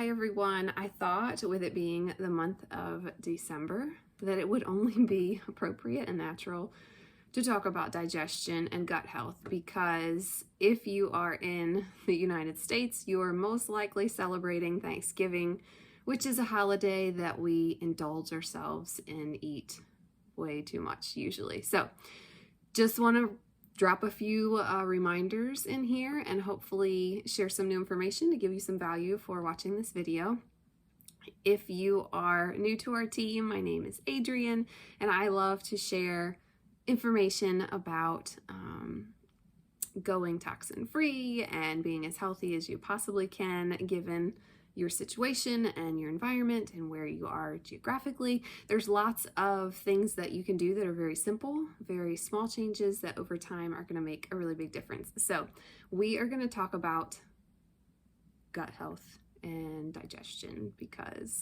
Hi everyone. I thought with it being the month of December that it would only be appropriate and natural to talk about digestion and gut health, because if you are in the United States, you are most likely celebrating Thanksgiving, which is a holiday that we indulge ourselves and eat way too much usually. So just want to drop a few reminders in here and hopefully share some new information to give you some value for watching this video. If you are new to our team, my name is Adrienne, and I love to share information about going toxin-free and being as healthy as you possibly can given your situation and your environment and where you are geographically. There's lots of things that you can do that are very simple, very small changes that over time are going to make a really big difference. So we are going to talk about gut health and digestion because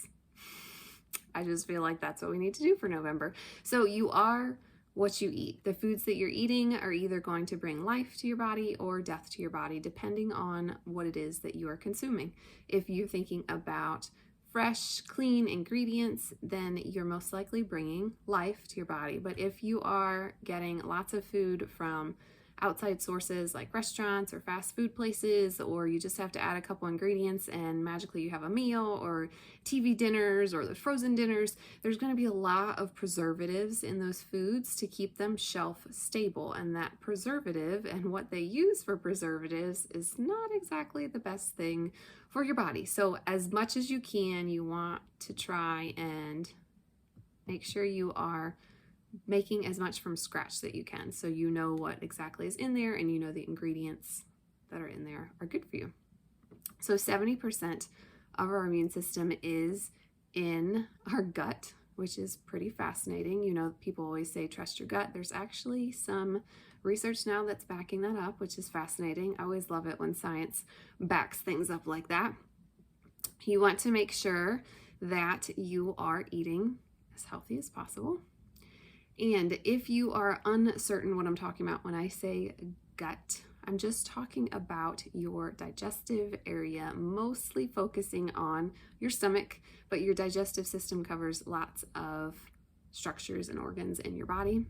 I just feel like that's what we need to do for November. So you are what you eat. The foods that you're eating are either going to bring life to your body or death to your body, depending on what it is that you are consuming. If you're thinking about fresh, clean ingredients, then you're most likely bringing life to your body. But if you are getting lots of food from outside sources like restaurants or fast food places, or you just have to add a couple ingredients and magically you have a meal, or TV dinners or the frozen dinners, there's going to be a lot of preservatives in those foods to keep them shelf stable. And that preservative and what they use for preservatives is not exactly the best thing for your body. So as much as you can, you want to try and make sure you are making as much from scratch that you can, so you know what exactly is in there and you know the ingredients that are in there are good for you. So 70% of our immune system is in our gut, which is pretty fascinating. You know, people always say trust your gut. There's actually some research now that's backing that up, which is fascinating. I always love it when science backs things up like that. You want to make sure that you are eating as healthy as possible. And if you are uncertain what I'm talking about when I say gut, I'm just talking about your digestive area, mostly focusing on your stomach, but your digestive system covers lots of structures and organs in your body.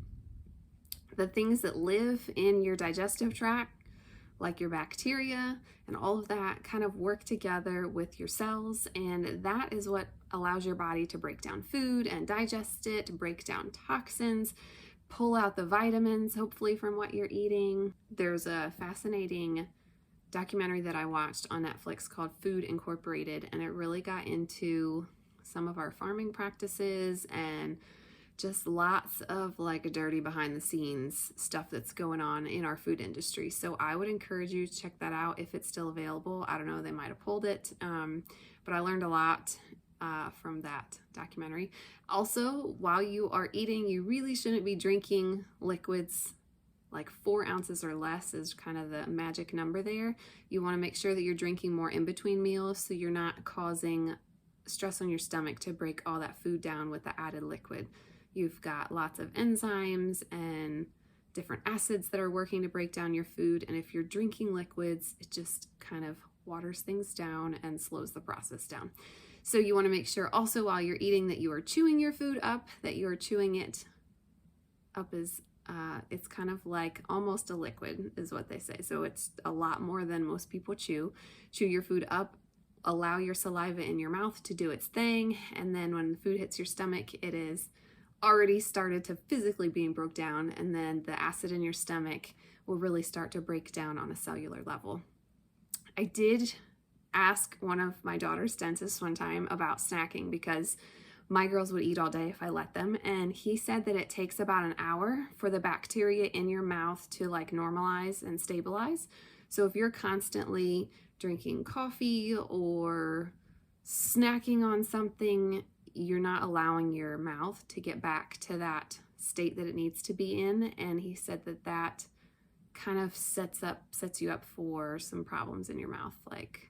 The things that live in your digestive tract, like your bacteria and all of that, kind of work together with your cells, and that is what allows your body to break down food and digest it, break down toxins, pull out the vitamins, hopefully from what you're eating. There's a fascinating documentary that I watched on Netflix called Food Incorporated, and it really got into some of our farming practices and just lots of like dirty behind the scenes stuff that's going on in our food industry. So I would encourage you to check that out if it's still available. I don't know, they might have pulled it, but I learned a lot from that documentary. Also, while you are eating, you really shouldn't be drinking liquids. Like 4 ounces or less is kind of the magic number there. You want to make sure that you're drinking more in between meals so you're not causing stress on your stomach to break all that food down with the added liquid. You've got lots of enzymes and different acids that are working to break down your food. And if you're drinking liquids, it just kind of waters things down and slows the process down. So you want to make sure also while you're eating that you are chewing your food up, that you are chewing it up as it's kind of like almost a liquid is what they say. So it's a lot more than most people chew. Chew your food up, allow your saliva in your mouth to do its thing. And then when the food hits your stomach, it is already started to physically being broke down, and then the acid in your stomach will really start to break down on a cellular level. I did ask one of my daughter's dentists one time about snacking because my girls would eat all day if I let them, and he said that it takes about an hour for the bacteria in your mouth to like normalize and stabilize. So if you're constantly drinking coffee or snacking on something, you're not allowing your mouth to get back to that state that it needs to be in. And he said that that kind of sets you up for some problems in your mouth, like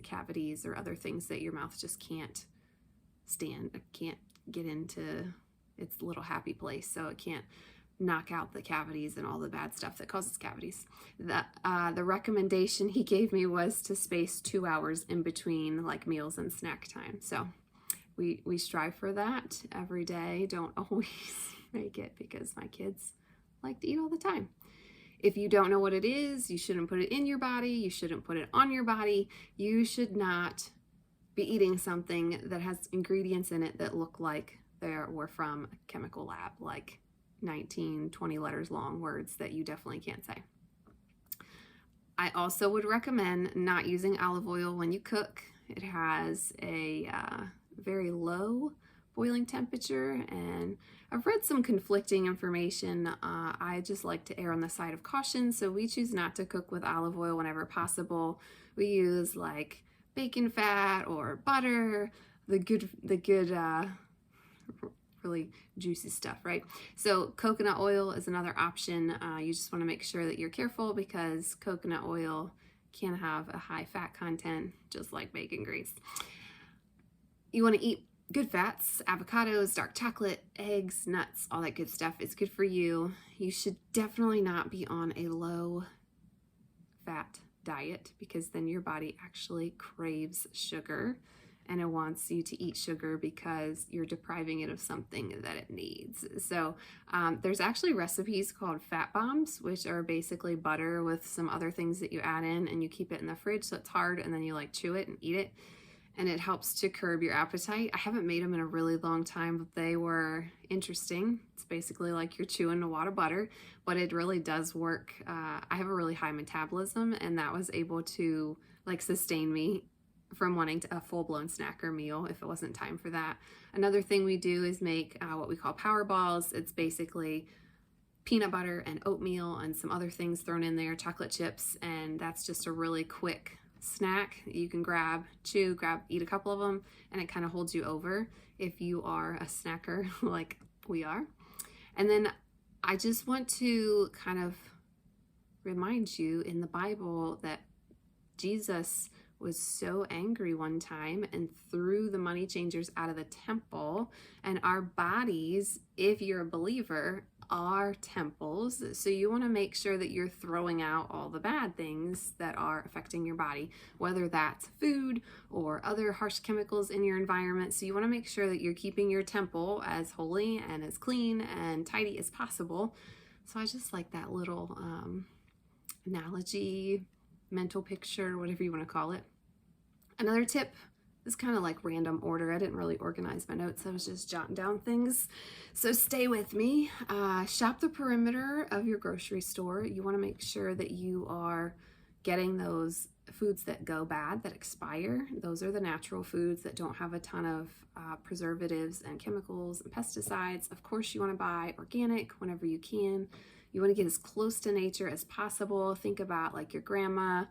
cavities or other things that your mouth just can't stand, can't get into its little happy place. So it can't knock out the cavities and all the bad stuff that causes cavities. The recommendation he gave me was to space 2 hours in between like meals and snack time. So we strive for that every day. Don't always make it because my kids like to eat all the time. If you don't know what it is, you shouldn't put it in your body. You shouldn't put it on your body. You should not be eating something that has ingredients in it that look like they were from a chemical lab, like 19, 20 letters long words that you definitely can't say. I also would recommend not using olive oil when you cook. It has a very low boiling temperature, and I've read some conflicting information. I just like to err on the side of caution, so we choose not to cook with olive oil whenever possible. We use like bacon fat or butter, the good really juicy stuff, right? So coconut oil is another option. You just want to make sure that you're careful because coconut oil can have a high fat content, just like bacon grease. You want to eat good fats, avocados, dark chocolate, eggs, nuts, all that good stuff. It's good for you. You should definitely not be on a low fat diet because then your body actually craves sugar and it wants you to eat sugar because you're depriving it of something that it needs. So there's actually recipes called fat bombs, which are basically butter with some other things that you add in and you keep it in the fridge so it's hard and then you like chew it and eat it. And it helps to curb your appetite. I haven't made them in a really long time, but they were interesting. It's basically like you're chewing a wad of butter, but it really does work. I have a really high metabolism, and that was able to like sustain me from wanting a full-blown snack or meal if it wasn't time for that. Another thing we do is make what we call power balls. It's basically peanut butter and oatmeal and some other things thrown in there, chocolate chips, and that's just a really quick snack you can eat a couple of them, and it kind of holds you over if you are a snacker like we are. And then I just want to kind of remind you in the Bible that Jesus was so angry one time and threw the money changers out of the temple, and our bodies, if you're a believer, are temples. So you want to make sure that you're throwing out all the bad things that are affecting your body, whether that's food or other harsh chemicals in your environment. So you want to make sure that you're keeping your temple as holy and as clean and tidy as possible. So I just like that little analogy, mental picture, whatever you want to call it. Another tip is kind of like random order. I didn't really organize my notes. I was just jotting down things. So stay with me. Shop the perimeter of your grocery store. You want to make sure that you are getting those foods that go bad, that expire. Those are the natural foods that don't have a ton of preservatives and chemicals and pesticides. Of course, you want to buy organic whenever you can. You want to get as close to nature as possible. Think about like your grandma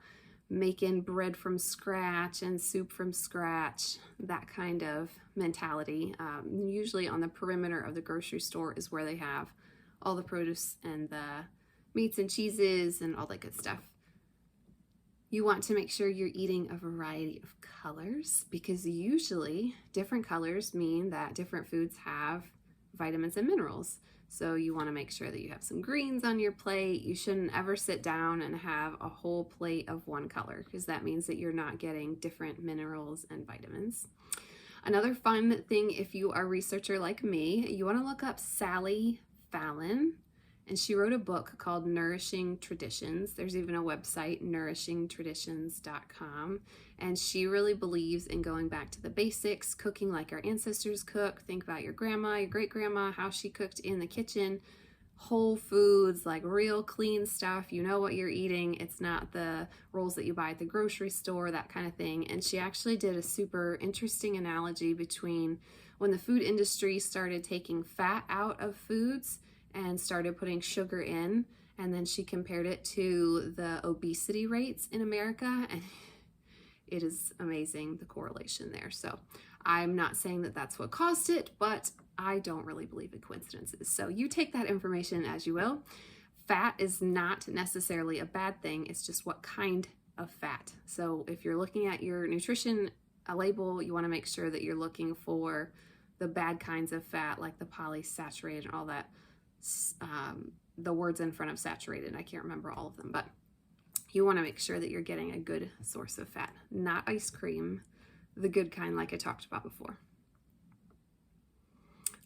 making bread from scratch and soup from scratch, that kind of mentality. Usually on the perimeter of the grocery store is where they have all the produce and the meats and cheeses and all that good stuff. You want to make sure you're eating a variety of colors because usually different colors mean that different foods have vitamins and minerals. So you want to make sure that you have some greens on your plate. You shouldn't ever sit down and have a whole plate of one color because that means that you're not getting different minerals and vitamins. Another fun thing, if you are a researcher like me, you want to look up Sally Fallon, and she wrote a book called Nourishing Traditions. There's even a website, nourishingtraditions.com, and she really believes in going back to the basics, cooking like our ancestors cooked. Think about your grandma, your great-grandma, how she cooked in the kitchen. Whole foods, like real clean stuff. You know what you're eating. It's not the rolls that you buy at the grocery store, that kind of thing. And she actually did a super interesting analogy between when the food industry started taking fat out of foods and started putting sugar in, and then she compared it to the obesity rates in America, and it is amazing the correlation there. So I'm not saying that that's what caused it, but I don't really believe in coincidences. So you take that information as you will. Fat is not necessarily a bad thing. It's just what kind of fat. So if you're looking at your nutrition label, you want to make sure that you're looking for the bad kinds of fat, like the polysaturated and all that the words in front of saturated. I can't remember all of them, but you want to make sure that you're getting a good source of fat, not ice cream, the good kind like I talked about before.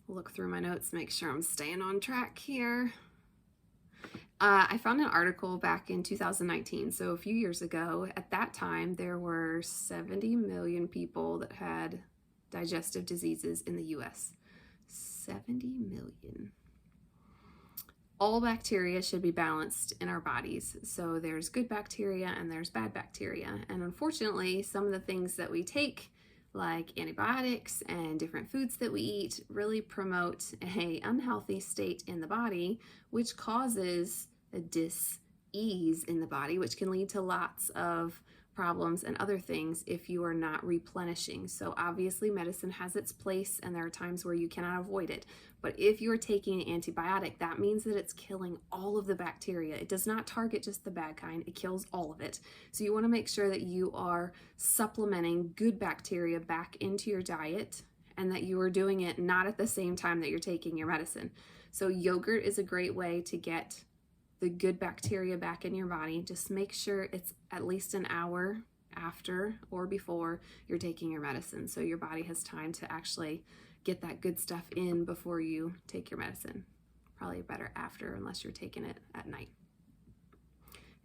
Look through my notes, make sure I'm staying on track here. I found an article back in 2019, so a few years ago. At that time, there were 70 million people that had digestive diseases in the US. 70 million. All bacteria should be balanced in our bodies. So there's good bacteria and there's bad bacteria. And unfortunately, some of the things that we take, like antibiotics and different foods that we eat, really promote a unhealthy state in the body, which causes a dis-ease in the body, which can lead to lots of problems and other things if you are not replenishing. So obviously medicine has its place and there are times where you cannot avoid it. But if you're taking an antibiotic, that means that it's killing all of the bacteria. It does not target just the bad kind, it kills all of it. So you want to make sure that you are supplementing good bacteria back into your diet and that you are doing it not at the same time that you're taking your medicine. So yogurt is a great way to get the good bacteria back in your body. Just make sure it's at least an hour after or before you're taking your medicine, so your body has time to actually get that good stuff in before you take your medicine. Probably better after, unless you're taking it at night.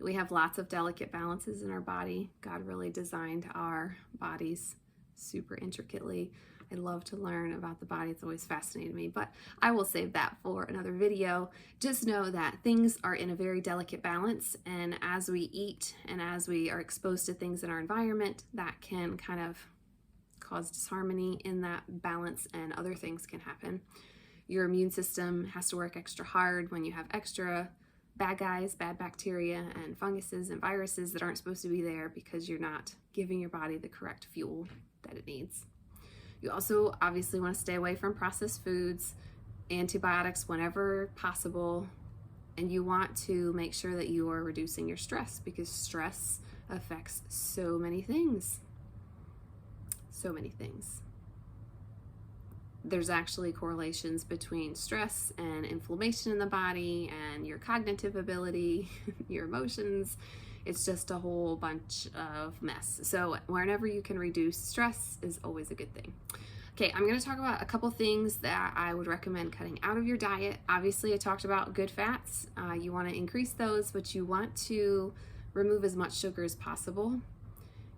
We have lots of delicate balances in our body. God really designed our bodies super intricately. I love to learn about the body. It's always fascinated me, but I will save that for another video. Just know that things are in a very delicate balance, and as we eat and as we are exposed to things in our environment, that can kind of cause disharmony in that balance and other things can happen. Your immune system has to work extra hard when you have extra bad guys, bad bacteria and funguses and viruses that aren't supposed to be there because you're not giving your body the correct fuel that it needs. You also obviously want to stay away from processed foods, antibiotics whenever possible, and you want to make sure that you are reducing your stress because stress affects so many things. So many things. There's actually correlations between stress and inflammation in the body and your cognitive ability, your emotions. It's just a whole bunch of mess. So whenever you can reduce stress is always a good thing. Okay, I'm going to talk about a couple things that I would recommend cutting out of your diet. Obviously, I talked about good fats. You want to increase those, but you want to remove as much sugar as possible.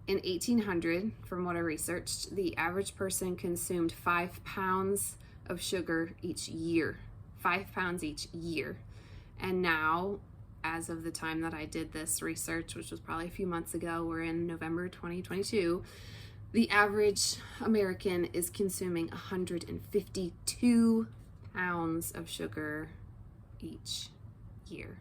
In 1800, from what I researched, the average person consumed 5 pounds of sugar each year. 5 pounds each year. And now, as of the time that I did this research, which was probably a few months ago, we're in November 2022, the average American is consuming 152 pounds of sugar each year.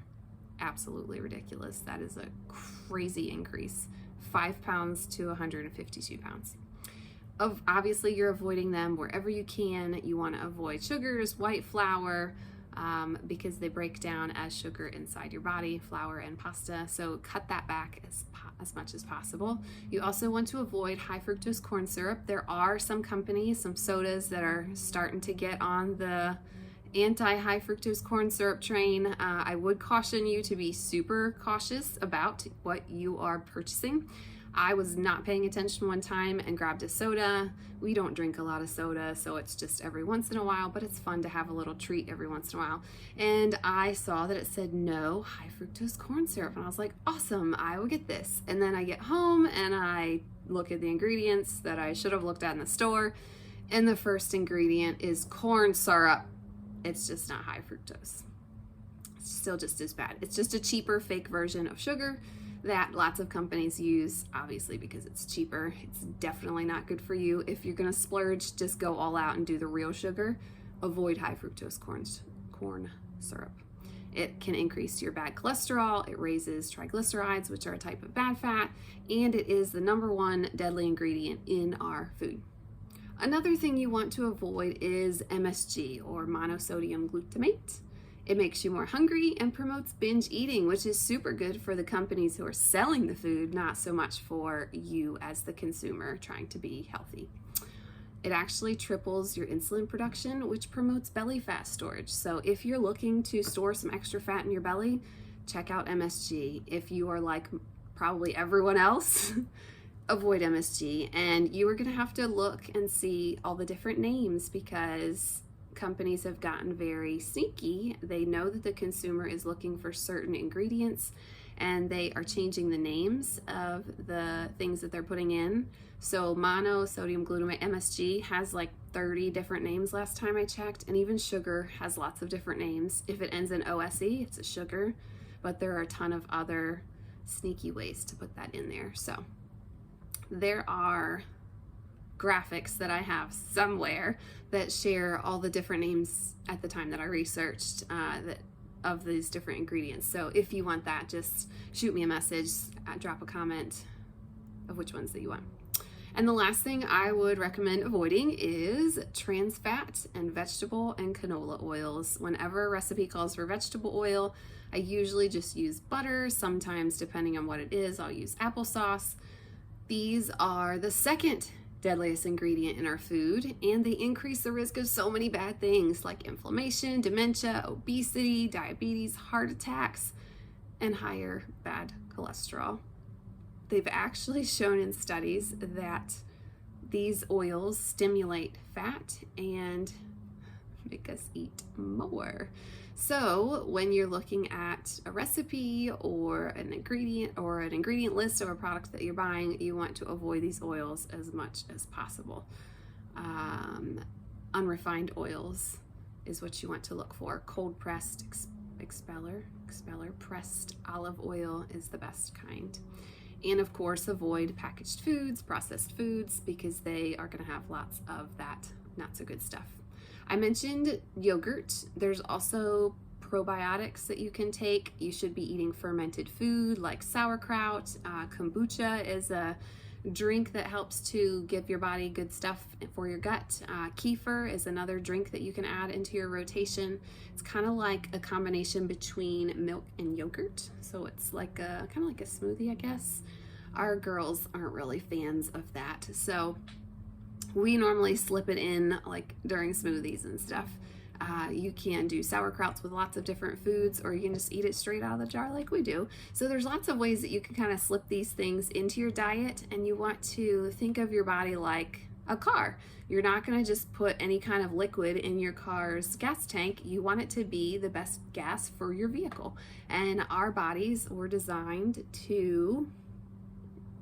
Absolutely ridiculous. That is a crazy increase. 5 pounds to 152 pounds. Obviously, you're avoiding them wherever you can. You want to avoid sugars, white flour, because they break down as sugar inside your body, flour and pasta. So cut that back as much as possible. You also want to avoid high fructose corn syrup. There are some companies, some sodas that are starting to get on the anti-high fructose corn syrup train. I would caution you to be super cautious about what you are purchasing. I was not paying attention one time and grabbed a soda. We don't drink a lot of soda, so it's just every once in a while, but it's fun to have a little treat every once in a while. And I saw that it said no high fructose corn syrup, and I was like, awesome, I will get this. And then I get home and I look at the ingredients that I should have looked at in the store, and the first ingredient is corn syrup. It's just not high fructose. It's still just as bad. It's just a cheaper fake version of sugar that lots of companies use, obviously because it's cheaper. It's definitely not good for you. If you're gonna splurge, just go all out and do the real sugar. Avoid high fructose corn syrup. It can increase your bad cholesterol. It raises triglycerides, which are a type of bad fat, and it is the #1 deadly ingredient in our food. Another thing you want to avoid is MSG, or monosodium glutamate. It makes you more hungry and promotes binge eating, which is super good for the companies who are selling the food, not so much for you as the consumer trying to be healthy. It actually triples your insulin production, which promotes belly fat storage. So if you're looking to store some extra fat in your belly, check out MSG. If you are like probably everyone else, avoid MSG. And you are going to have to look and see all the different names, because companies have gotten very sneaky. They know that the consumer is looking for certain ingredients, and they are changing the names of the things that they're putting in. So monosodium glutamate, MSG, has like 30 different names last time I checked, and even sugar has lots of different names. If it ends in OSE, it's a sugar, but there are a ton of other sneaky ways to put that in there. So there are graphics that I have somewhere that share all the different names at the time that I researched of these different ingredients. So if you want that, just shoot me a message, drop a comment of which ones that you want. And the last thing I would recommend avoiding is trans fat and vegetable and canola oils. Whenever a recipe calls for vegetable oil, I usually just use butter. Sometimes, depending on what it is, I'll use applesauce. These are the second deadliest ingredient in our food, and they increase the risk of so many bad things like inflammation, dementia, obesity, diabetes, heart attacks, and higher bad cholesterol. They've actually shown in studies that these oils stimulate fat and make us eat more. So when you're looking at a recipe or an ingredient list of a product that you're buying, you want to avoid these oils as much as possible. Unrefined oils is what you want to look for. Cold pressed expeller pressed olive oil is the best kind. And of course, avoid packaged foods, processed foods, because they are going to have lots of that not so good stuff. I mentioned yogurt. There's also probiotics that you can take. You should be eating fermented food like sauerkraut. Kombucha is a drink that helps to give your body good stuff for your gut. Kefir is another drink that you can add into your rotation. It's kind of like a combination between milk and yogurt. So it's like kind of like a smoothie, I guess. Our girls aren't really fans of that. So we normally slip it in like during smoothies and stuff. You can do sauerkrauts with lots of different foods, or you can just eat it straight out of the jar like we do. So there's lots of ways that you can kind of slip these things into your diet, and you want to think of your body like a car. You're not going to just put any kind of liquid in your car's gas tank. You want it to be the best gas for your vehicle. And our bodies were designed to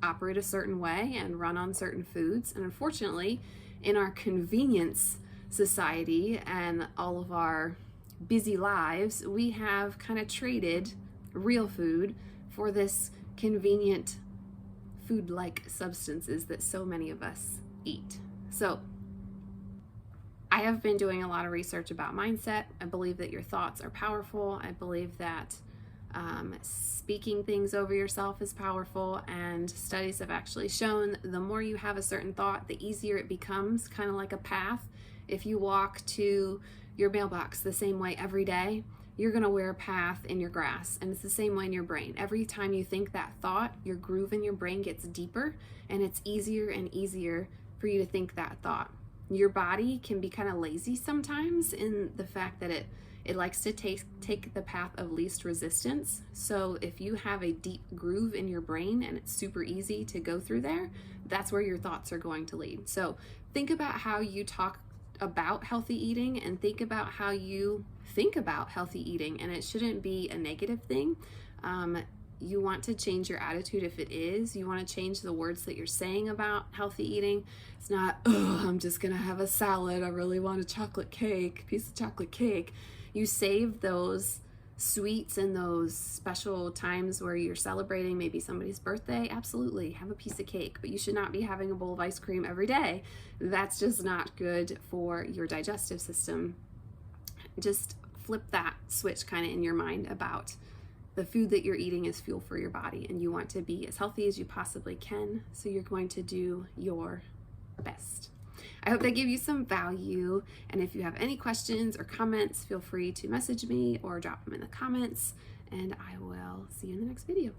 operate a certain way and run on certain foods. And unfortunately, in our convenience society and all of our busy lives, we have kind of traded real food for this convenient food-like substances that so many of us eat. So I have been doing a lot of research about mindset. I believe that your thoughts are powerful. I believe that speaking things over yourself is powerful, and studies have actually shown the more you have a certain thought, the easier it becomes, kind of like a path. If you walk to your mailbox the same way every day, you're going to wear a path in your grass, and it's the same way in your brain. Every time you think that thought, your groove in your brain gets deeper, and it's easier and easier for you to think that thought. Your body can be kind of lazy sometimes in the fact that it likes to take the path of least resistance. So if you have a deep groove in your brain and it's super easy to go through there, that's where your thoughts are going to lead. So think about how you talk about healthy eating, and think about how you think about healthy eating, and it shouldn't be a negative thing. You want to change your attitude if it is. You want to change the words that you're saying about healthy eating. It's not, oh, I'm just gonna have a salad, I really want a piece of chocolate cake. You save those sweets and those special times where you're celebrating maybe somebody's birthday. Absolutely, have a piece of cake, but you should not be having a bowl of ice cream every day. That's just not good for your digestive system. Just flip that switch kind of in your mind about the food that you're eating is fuel for your body, and you want to be as healthy as you possibly can, so you're going to do your best. I hope that gave you some value, and if you have any questions or comments, feel free to message me or drop them in the comments, and I will see you in the next video.